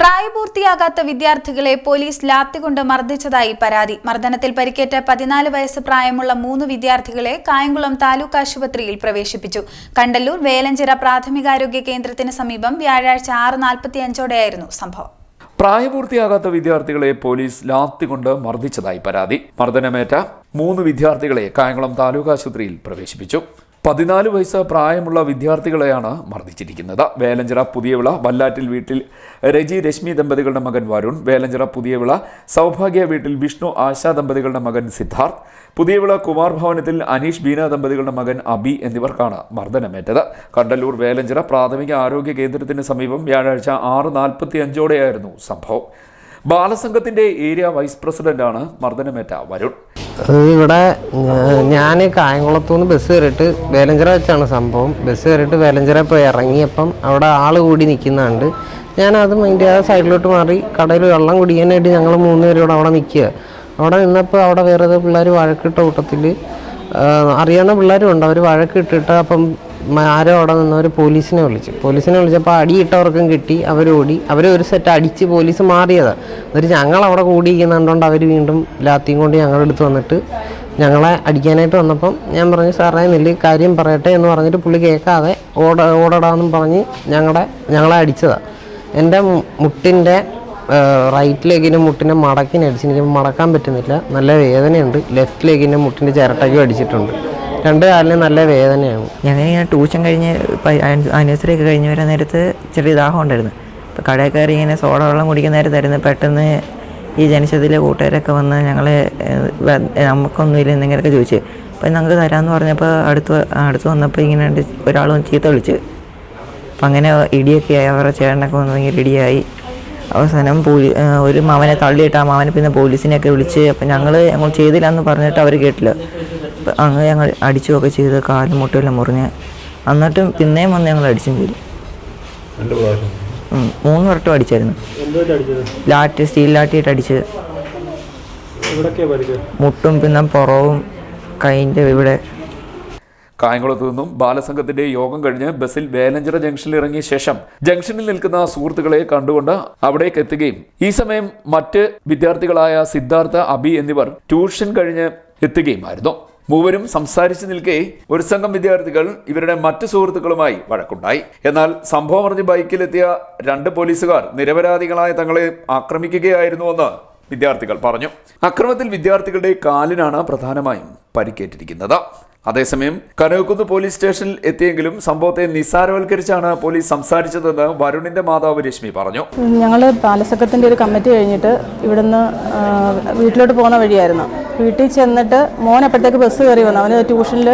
പ്രായപൂർത്തിയാകാത്ത വിദ്യാർത്ഥികളെ പോലീസ് ലാത്തികൊണ്ട് മർദ്ദിച്ചതായി പരാതി. മർദ്ദനത്തിൽ പരിക്കേറ്റ 14 വയസ്സ് പ്രായമുള്ള 3 വിദ്യാർത്ഥികളെ കായംകുളം താലൂക്ക് ആശുപത്രിയിൽ പ്രവേശിപ്പിച്ചു. കണ്ടല്ലൂർ വേലഞ്ചിറ പ്രാഥമികാരോഗ്യ കേന്ദ്രത്തിന് സമീപം വ്യാഴാഴ്ച 6:45ഓടെയായിരുന്നു സംഭവം. പ്രായപൂർത്തിയാകാത്ത വിദ്യാർത്ഥികളെ പോലീസ് ലാത്തികൊണ്ട് മർദ്ദിച്ചതായി പരാതി. മർദ്ദനമേറ്റ 3 വിദ്യാർത്ഥികളെ കായംകുളം താലൂക്ക് ആശുപത്രിയിൽ പ്രവേശിപ്പിച്ചു. 14 വയസ്സ് പ്രായമുള്ള വിദ്യാർത്ഥികളെയാണ് മർദ്ദിച്ചിരിക്കുന്നത്. വേലഞ്ചിറ പുതിയവിള വല്ലാറ്റിൽ വീട്ടിൽ രജി രശ്മി ദമ്പതികളുടെ മകൻ വരുൺ, വേലഞ്ചിറ പുതിയവിള സൗഭാഗ്യ വീട്ടിൽ വിഷ്ണു ആശാ ദമ്പതികളുടെ മകൻ സിദ്ധാർത്ഥ്, പുതിയവിള കുമാർ ഭവനത്തിൽ അനീഷ് ബീന ദമ്പതികളുടെ മകൻ അബി എന്നിവർക്കാണ് മർദ്ദനമേറ്റത്. കണ്ടല്ലൂർ വേലഞ്ചിറ പ്രാഥമിക ആരോഗ്യ കേന്ദ്രത്തിന് സമീപം വ്യാഴാഴ്ച 6:45ഓടെയായിരുന്നു സംഭവം. ബാലസംഘത്തിന്റെ ഏരിയ വൈസ് പ്രസിഡന്റാണ് മർദ്ദനമേറ്റ വരുൺ. ഇവിടെ ഞാൻ കായംകുളത്തുനിന്ന് ബസ് കയറിയിട്ട് വേലഞ്ചിറ വെച്ചാണ് സംഭവം. ബസ് കയറിയിട്ട് വേലഞ്ചിറ പോയി ഇറങ്ങിയപ്പം അവിടെ ആൾ കൂടി നിൽക്കുന്നുണ്ട്. ഞാനത് അതിൻ്റെ സൈഡിലോട്ട് മാറി കടയിൽ വെള്ളം കുടിക്കാനായിട്ട് ഞങ്ങൾ 3 പേരും കൂടെ അവിടെ നിൽക്കുക. അവിടെ നിന്നപ്പോൾ അവിടെ വേറെ പിള്ളേർ വഴക്കിട്ട കൂട്ടത്തിൽ അറിയാവുന്ന പിള്ളേരും ഉണ്ട്. അവർ വഴക്കിട്ടിട്ട് അപ്പം ആരോ അവിടെ നിന്നവർ പോലീസിനെ വിളിച്ചപ്പോൾ അടിയിട്ടവർക്കും കിട്ടി. അവരോടി ഒരു സെറ്റ് അടിച്ച് പോലീസ് മാറിയതാണ്. എന്നിട്ട് ഞങ്ങളവിടെ കൂടിയിരിക്കുന്നുണ്ട്. അവർ വീണ്ടും ലാത്തിയും കൊണ്ട് ഞങ്ങളുടെ അടുത്ത് വന്നിട്ട് ഞങ്ങളെ അടിക്കാനായിട്ട് വന്നപ്പം ഞാൻ പറഞ്ഞു, സാറേ നെല്ല് കാര്യം പറയട്ടെ എന്ന് പറഞ്ഞിട്ട് പുള്ളി കേൾക്കാതെ ഓടടാന്നും പറഞ്ഞ് ഞങ്ങളെ അടിച്ചതാണ്. എൻ്റെ മുട്ടിൻ്റെ റൈറ്റ് ലെഗിൻ്റെ മുട്ടിൻ്റെ മടക്കിനടിച്ച് എനിക്ക് മടക്കാൻ പറ്റുന്നില്ല, നല്ല വേദനയുണ്ട്. ലെഫ്റ്റ് ലെഗിൻ്റെ മുട്ടിൻ്റെ ചിരട്ടയ്ക്കും അടിച്ചിട്ടുണ്ട്. 2 കാലിന് നല്ല വേദനയാണ്. ഞങ്ങളിങ്ങനെ ട്യൂഷൻ കഴിഞ്ഞ് ആനിവേഴ്സറി ഒക്കെ കഴിഞ്ഞ് വരാൻ നേരത്ത് ചെറിയ ദാഹം ഉണ്ടായിരുന്നു. ഇപ്പോൾ കടയിൽ കയറി ഇങ്ങനെ സോഡ വെള്ളം കുടിക്കുന്ന നേരത്തായിരുന്നു. പെട്ടെന്ന് ഈ ജനിച്ചതിലെ കൂട്ടുകാരൊക്കെ വന്ന് ഞങ്ങളെ നമുക്കൊന്നുമില്ല എന്തെങ്കിലുമൊക്കെ ചോദിച്ചു. അപ്പോൾ ഞങ്ങൾക്ക് തരാമെന്ന് പറഞ്ഞപ്പോൾ അടുത്ത് വന്നപ്പോൾ ഇങ്ങനെ ഒരാൾ ചീത്ത വിളിച്ച്. അപ്പം അങ്ങനെ ഇടിയൊക്കെ ആയി. അവരുടെ ചേട്ടനൊക്കെ വന്ന് ഭയങ്കര ഇടിയായി. അവസാനം ഒരു മാമനെ തള്ളിയിട്ട് ആ മാമനെ പിന്നെ പോലീസിനെയൊക്കെ വിളിച്ച്. അപ്പം ഞങ്ങൾ ചെയ്തില്ല എന്ന് പറഞ്ഞിട്ട് അവർ കേട്ടില്ല. അങ്ങനെ ഞങ്ങൾ അടിച്ചുമൊക്കെ ചെയ്ത് കാലും മുട്ടെല്ലാം മുറിഞ്ഞ്. എന്നിട്ടും പിന്നെയും വന്ന് ഞങ്ങൾ അടിച്ചും ചെയ്തു. 3 വട്ടം അടിച്ചായിരുന്നു. സ്റ്റീൽ ലാട്ടിയിട്ട് അടിച്ച് മുട്ടും പിന്നെ പുറവും കൈൻ്റെ ഇവിടെ. കായംകുളത്തു നിന്നും ബാലസംഘത്തിന്റെ യോഗം കഴിഞ്ഞ് ബസ്സിൽ വേലഞ്ചിറ ജംഗ്ഷനിൽ ഇറങ്ങിയ ശേഷം ജംഗ്ഷനിൽ നിൽക്കുന്ന സുഹൃത്തുക്കളെ കണ്ടുകൊണ്ട് അവിടേക്ക് എത്തുകയും ഈ സമയം മറ്റ് വിദ്യാർത്ഥികളായ സിദ്ധാർത്ഥ, അബി എന്നിവർ ട്യൂഷൻ കഴിഞ്ഞ് എത്തുകയുമായിരുന്നു. മൂവരും സംസാരിച്ചു നിൽക്കെ ഒരു സംഘം വിദ്യാർത്ഥികൾ ഇവരുടെ മറ്റു സുഹൃത്തുക്കളുമായി വഴക്കുണ്ടായി. എന്നാൽ സംഭവം അറിഞ്ഞ് ബൈക്കിലെത്തിയ 2 പോലീസുകാർ നിരപരാധികളായ തങ്ങളെ ആക്രമിക്കുകയായിരുന്നുവെന്ന് വിദ്യാർത്ഥികൾ പറഞ്ഞു. അക്രമത്തിൽ വിദ്യാർത്ഥികളുടെ കാലിനാണ് പ്രധാനമായും പരിക്കേറ്റിരിക്കുന്നത്. അതേസമയം കനകക്കുന്ന് പോലീസ് സ്റ്റേഷനിൽ എത്തിയെങ്കിലും സംഭവത്തെ നിസ്സാരവൽക്കരിച്ചാണ് പോലീസ് സംസാരിച്ചതെന്ന് വരുണിന്റെ മാതാവ് രശ്മി പറഞ്ഞു. ഞങ്ങൾ ബാലസംഘത്തിന്റെ ഒരു കമ്മിറ്റി കഴിഞ്ഞിട്ട് ഇവിടുന്ന് വീട്ടിലോട്ട് പോകുന്ന വഴിയായിരുന്നു. വീട്ടിൽ ചെന്നിട്ട് മോൻ അപ്പോഴത്തേക്ക് ബസ് കയറി വന്നു. അവന് ട്യൂഷനിൽ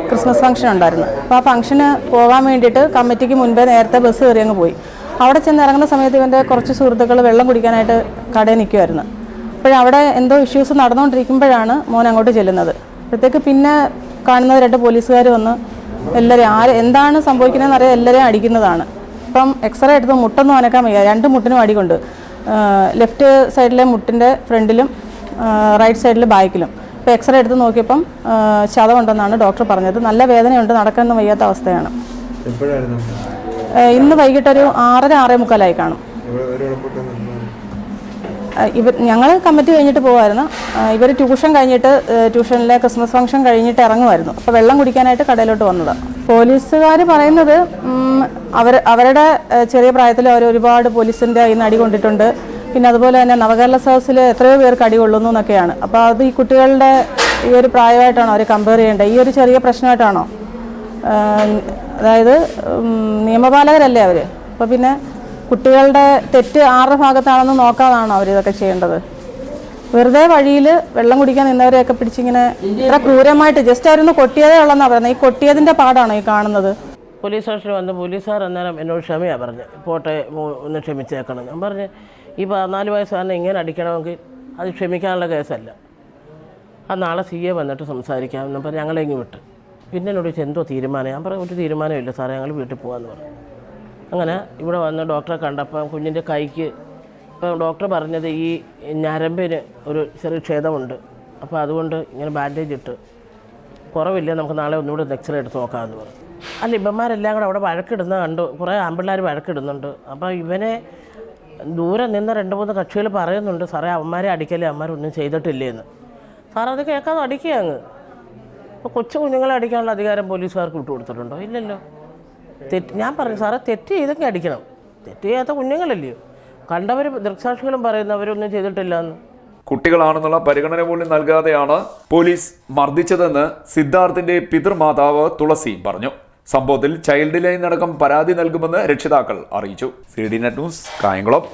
ക്രിസ്മസ് ഫംഗ്ഷൻ ഉണ്ടായിരുന്നു. അപ്പോൾ ആ ഫംഗ്ഷന് പോകാൻ വേണ്ടിയിട്ട് കമ്മിറ്റിക്ക് മുൻപേ നേരത്തെ ബസ് കയറി അങ്ങ് പോയി. അവിടെ ചെന്ന് ഇറങ്ങുന്ന സമയത്ത് ഇവൻ്റെ കുറച്ച് സുഹൃത്തുക്കൾ വെള്ളം കുടിക്കാനായിട്ട് കടയിൽ നിൽക്കുമായിരുന്നു. അപ്പോഴവിടെ എന്തോ ഇഷ്യൂസ് നടന്നുകൊണ്ടിരിക്കുമ്പോഴാണ് മോൻ അങ്ങോട്ട് ചെല്ലുന്നത്. അപ്പോഴത്തേക്ക് പിന്നെ കാണുന്നത് 2 പോലീസുകാർ വന്ന് എല്ലാവരും എന്താണ് സംഭവിക്കുന്നതെന്ന് അറിയാൻ എല്ലാവരെയും അടിക്കുന്നതാണ്. അപ്പം എക്സ്റേ എടുത്ത് മുട്ടൊന്നും അനക്കാൻ വയ്യ. 2 മുട്ടിനും അടികൊണ്ട്. ലെഫ്റ്റ് സൈഡിലെ മുട്ടിൻ്റെ ഫ്രണ്ടിലും റൈറ്റ് സൈഡിൽ ബാക്കിലും. ഇപ്പോൾ എക്സ്റേ എടുത്ത് നോക്കിയപ്പം ചതവുണ്ടെന്നാണ് ഡോക്ടർ പറഞ്ഞത്. നല്ല വേദനയുണ്ട്, നടക്കാനൊന്നും വയ്യാത്ത അവസ്ഥയാണ്. ഇന്ന് വൈകിട്ടൊരു 6:30-6:45 കാണും. ഞങ്ങൾ കമ്മിറ്റി കഴിഞ്ഞിട്ട് പോകുമായിരുന്നു. ഇവർ ട്യൂഷൻ കഴിഞ്ഞിട്ട് ട്യൂഷനിലെ ക്രിസ്മസ് ഫംഗ്ഷൻ കഴിഞ്ഞിട്ട് ഇറങ്ങുമായിരുന്നു. അപ്പോൾ വെള്ളം കുടിക്കാനായിട്ട് കടയിലോട്ട് വന്നതാണ്. പോലീസുകാർ പറയുന്നത് അവരുടെ ചെറിയ പ്രായത്തിൽ അവർ ഒരുപാട് പോലീസിൻ്റെ കയ്യിൽ നിന്ന് അടി കൊണ്ടിട്ടുണ്ട്. പിന്നെ അതുപോലെ തന്നെ നവകേരള സദസ്സിൽ എത്രയോ പേർക്ക് അടി കൊള്ളുന്നു എന്നൊക്കെയാണ്. അപ്പോൾ അത് ഈ കുട്ടികളുടെ ഈ ഒരു പ്രായമായിട്ടാണോ അവർ കമ്പയർ ചെയ്യേണ്ടത്? ഈ ഒരു ചെറിയ പ്രശ്നമായിട്ടാണോ? അതായത് നിയമപാലകരല്ലേ അവർ? അപ്പോൾ പിന്നെ കുട്ടികളുടെ തെറ്റ് ആരുടെ ഭാഗത്താണെന്ന് നോക്കാതാണോ അവരിതൊക്കെ ചെയ്യേണ്ടത്? വെറുതെ വഴിയിൽ വെള്ളം കുടിക്കാൻ നിന്നവരെയൊക്കെ പിടിച്ചിങ്ങനെ ഇത്ര ക്രൂരമായിട്ട് ജസ്റ്റ് അവരൊന്ന് കൊട്ടിയതേ ഉള്ളതെന്നാണ് പറയുന്നത്. ഈ കൊട്ടിയതിൻ്റെ പാടാണോ ഈ കാണുന്നത്? പോലീസ് സ്റ്റേഷനിൽ വന്ന് പോലീസുകാർ അന്നേരം എന്നോട് ക്ഷമയാണ് പറഞ്ഞു, പോട്ടെ ഒന്ന് ക്ഷമിച്ചേക്കണം. ഞാൻ പറഞ്ഞ് ഈ 14 വയസ്സുകാരനെ ഇങ്ങനെ അടിക്കണമെങ്കിൽ അത് ക്ഷമിക്കാനുള്ള കേസല്ല. അത് നാളെ CA വന്നിട്ട് സംസാരിക്കാം എന്ന് പറഞ്ഞ് ഞങ്ങളെങ്ങി വിട്ട്. പിന്നെ എന്നോട് ചോദിച്ചു എന്തോ തീരുമാനം? ഞാൻ പറഞ്ഞു ഒരു തീരുമാനമില്ല സാറേ, ഞങ്ങൾ വീട്ടിൽ പോകാമെന്ന് പറഞ്ഞു. അങ്ങനെ ഇവിടെ വന്ന് ഡോക്ടറെ കണ്ടപ്പം കുഞ്ഞിൻ്റെ കൈക്ക് ഇപ്പം ഡോക്ടർ പറഞ്ഞത് ഈ ഞരമ്പിന് ഒരു ചെറിയ ക്ഷേതമുണ്ട്. അപ്പോൾ അതുകൊണ്ട് ഇങ്ങനെ ബാൻഡേജ് ഇട്ട് കുറവില്ല, നമുക്ക് നാളെ ഒന്നുകൂടെ എക്സ്റേ എടുത്ത് നോക്കാമെന്ന് പറഞ്ഞു. അല്ല ഇവന്മാരെല്ലാം കൂടെ അവിടെ വഴക്കിടുന്ന കണ്ടു. കുറേ ആൺപിള്ളേർ വഴക്കിടുന്നുണ്ട്. അപ്പോൾ ഇവനെ ദൂരെ നിന്ന് 2-3 കക്ഷികൾ പറയുന്നുണ്ട്, സാറേ അവന്മാരെ അടിക്കല്ലേ, അവന്മാരൊന്നും ചെയ്തിട്ടില്ലേ എന്ന്. സാർ അത് കേൾക്കാതെ അടിക്കുക അങ്ങ്. ഇപ്പോൾ കൊച്ചു കുഞ്ഞുങ്ങളെ അടിക്കാനുള്ള അധികാരം പോലീസുകാർക്ക് വിട്ടുകൊടുത്തിട്ടുണ്ടോ? ഇല്ലല്ലോ. ഞാൻ പറഞ്ഞു സാറേ, തെറ്റ് ചെയ്തൊക്കെ അടിക്കണം. തെറ്റ് ചെയ്യാത്ത കുഞ്ഞുങ്ങളല്ലയോ. കണ്ടവർ ദൃക്സാക്ഷികളും പറയുന്നവരൊന്നും ചെയ്തിട്ടില്ല എന്ന്. കുട്ടികളാണെന്നുള്ള പരിഗണന പോലും നൽകാതെയാണ് പോലീസ് മർദ്ദിച്ചതെന്ന് സിദ്ധാർത്ഥിന്റെ പിതൃമാതാവ് തുളസി പറഞ്ഞു. സംഭവത്തിൽ ചൈൽഡ് ലൈൻ അടക്കം പരാതി നൽകുമെന്ന് രക്ഷിതാക്കൾ അറിയിച്ചു. CDNet news, Kayamkulam.